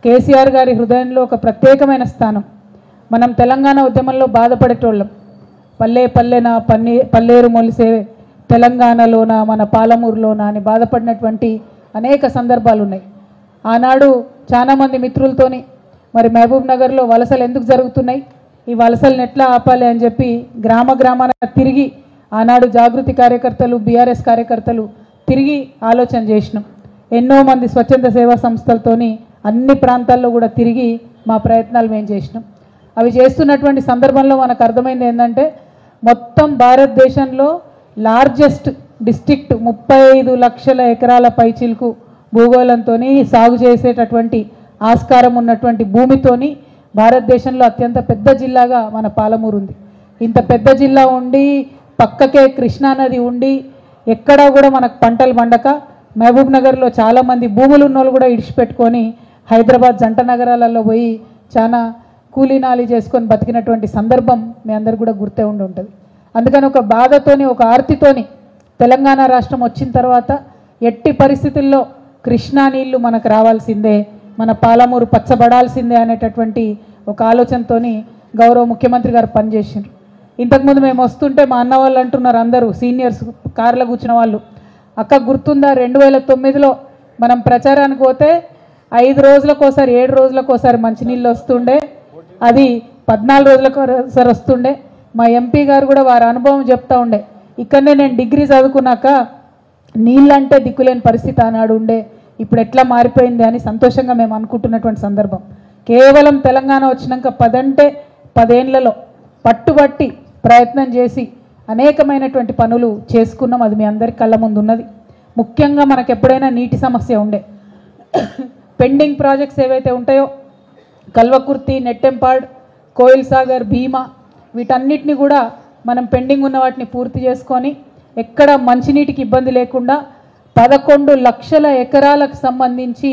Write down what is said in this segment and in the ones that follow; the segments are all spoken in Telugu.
కేసీఆర్ గారి హృదయంలో ఒక ప్రత్యేకమైన స్థానం. మనం తెలంగాణ ఉద్యమంలో బాధపడేటోళ్ళం. పల్లె పల్లెన పల్లేరు మొలిసే తెలంగాణలోన మన పాలమూరులోన అని బాధపడినటువంటి అనేక సందర్భాలు ఉన్నాయి. ఆనాడు చాలామంది మిత్రులతోని మరి మహబూబ్ నగర్లో వలసలు ఎందుకు జరుగుతున్నాయి, ఈ వలసలను ఎట్లా ఆపాలి అని చెప్పి గ్రామ గ్రామాన తిరిగి ఆనాడు జాగృతి కార్యకర్తలు బీఆర్ఎస్ కార్యకర్తలు తిరిగి ఆలోచన చేసినాం. ఎన్నో మంది స్వచ్ఛంద సేవా సంస్థలతోని అన్ని ప్రాంతాల్లో కూడా తిరిగి మా ప్రయత్నాలు మేము చేసినాం. అవి చేస్తున్నటువంటి సందర్భంలో మనకు అర్థమైంది ఏంటంటే మొత్తం భారతదేశంలో లార్జెస్ట్ డిస్ట్రిక్ట్ 35 లక్షల ఎకరాల పైచిలకు భూగోళంతో సాగు చేసేటటువంటి ఆస్కారం ఉన్నటువంటి భూమితోని భారతదేశంలో అత్యంత పెద్ద జిల్లాగా మన పాలమూరు ఉంది. ఇంత పెద్ద జిల్లా ఉండి పక్కకే కృష్ణానది ఉండి ఎక్కడా కూడా మనకు పంటలు పండక మహబూబ్ నగర్లో చాలామంది భూములు ఉన్నోళ్ళు కూడా ఇడిచిపెట్టుకొని హైదరాబాద్ జంట నగరాలలో పోయి చాలా కూలీనాలి చేసుకొని బతికినటువంటి సందర్భం మీ అందరు కూడా గుర్తే ఉంటుంది. అందుకని ఒక బాధతోని ఒక ఆర్తితోని తెలంగాణ రాష్ట్రం వచ్చిన తర్వాత ఎట్టి పరిస్థితుల్లో కృష్ణా నీళ్లు మనకు రావాల్సిందే, మన పాలమూరు పచ్చబడాల్సిందే అనేటటువంటి ఒక ఆలోచనతోని గౌరవ ముఖ్యమంత్రి గారు పనిచేసారు. ఇంతకుముందు మేము వస్తుంటే మా అన్న వాళ్ళు అంటున్నారు, అందరూ సీనియర్స్ కార్లో కూర్చున్న వాళ్ళు, అక్క గుర్తుందా 2009లో మనం ప్రచారానికి పోతే 5 రోజులకోసారి 7 రోజులకోసారి మంచినీళ్ళు వస్తుండే, అది 14 రోజులకోసారి వస్తుండే. మా ఎంపీ గారు కూడా వారి అనుభవం చెప్తా ఉండే, ఇక్కడనే నేను డిగ్రీ చదువుకున్నాక నీళ్ళంటే దిక్కులేని పరిస్థితి ఆనాడు ఉండే, ఇప్పుడు ఎట్లా మారిపోయింది అని సంతోషంగా మేము అనుకుంటున్నటువంటి సందర్భం. కేవలం తెలంగాణ వచ్చినాక 10 అంటే 10 ఏళ్లలో పట్టుబట్టి ప్రయత్నం చేసి అనేకమైనటువంటి పనులు చేసుకున్నాం. అది మీ అందరి కళ్ళ ముందు ఉన్నది. ముఖ్యంగా మనకు ఎప్పుడైనా నీటి సమస్య ఉండే పెండింగ్ ప్రాజెక్ట్స్ ఏవైతే ఉంటాయో కల్వకుర్తి, నెట్టెంపాడ్, కోయిల్ సాగర్, భీమా వీటన్నిటిని కూడా మనం పెండింగ్ ఉన్న వాటిని పూర్తి చేసుకొని ఎక్కడ మంచినీటికి ఇబ్బంది లేకుండా 11 లక్షల ఎకరాలకు సంబంధించి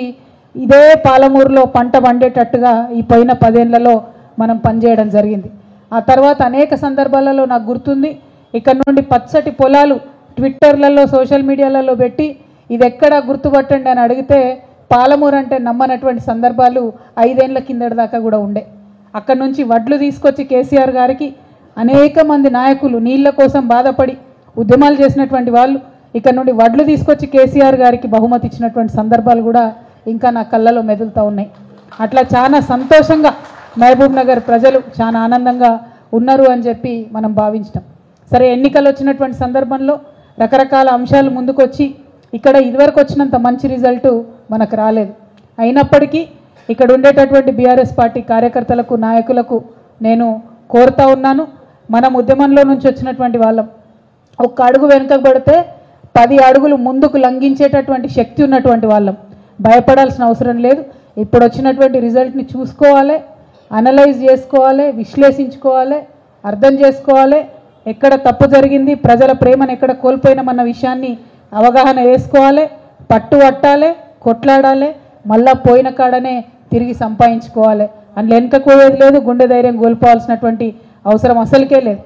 ఇదే పాలమూరులో పంట పండేటట్టుగా ఈ పోయిన 10 ఏళ్లలో మనం పనిచేయడం జరిగింది. ఆ తర్వాత అనేక సందర్భాలలో నాకు గుర్తుంది, ఇక్కడ నుండి పచ్చటి పొలాలు ట్విట్టర్లలో సోషల్ మీడియాలలో పెట్టి ఇది ఎక్కడ గుర్తుపట్టండి అని అడిగితే పాలమూరు అంటే నమ్మనటువంటి సందర్భాలు 5 ఏళ్ల కిందటి దాకా కూడా ఉండే. అక్కడ నుంచి వడ్లు తీసుకొచ్చి కేసీఆర్ గారికి అనేక మంది నాయకులు నీళ్ల కోసం బాధపడి ఉద్యమాలు చేసినటువంటి వాళ్ళు ఇక్కడ నుండి వడ్లు తీసుకొచ్చి కేసీఆర్ గారికి బహుమతి ఇచ్చినటువంటి సందర్భాలు కూడా ఇంకా నా కళ్ళలో మెదులుతూ ఉన్నాయి. అట్లా చాలా సంతోషంగా మహబూబ్ నగర్ ప్రజలు చాలా ఆనందంగా ఉన్నారు అని చెప్పి మనం భావించడం. సరే, ఎన్నికలు వచ్చినటువంటి సందర్భంలో రకరకాల అంశాలు ముందుకొచ్చి ఇక్కడ ఇదివరకు వచ్చినంత మంచి రిజల్టు మనకు రాలేదు. అయినప్పటికీ ఇక్కడ ఉండేటటువంటి బీఆర్ఎస్ పార్టీ కార్యకర్తలకు నాయకులకు నేను కోరుతా ఉన్నాను, మనం ఉద్యమంలో నుంచి వచ్చినటువంటి వాళ్ళం, ఒక్క అడుగు వెనుకకు పడితే 10 అడుగులు ముందుకు లంఘించేటటువంటి శక్తి ఉన్నటువంటి వాళ్ళం. భయపడాల్సిన అవసరం లేదు. ఇప్పుడు వచ్చినటువంటి రిజల్ట్ని చూసుకోవాలి, అనలైజ్ చేసుకోవాలి, విశ్లేషించుకోవాలి, అర్థం చేసుకోవాలి, ఎక్కడ తప్పు జరిగింది, ప్రజల ప్రేమను ఎక్కడ కోల్పోయినామన్న విషయాన్ని అవగాహన వేసుకోవాలి, పట్టుబట్టాలి, కొట్లాడాలి, మళ్ళా పోయిన కాడనే తిరిగి సంపాదించుకోవాలి. అందులో వెనుకపోయేది లేదు, గుండె ధైర్యం కోల్పోవాల్సినటువంటి అవసరం అసలుకే లేదు.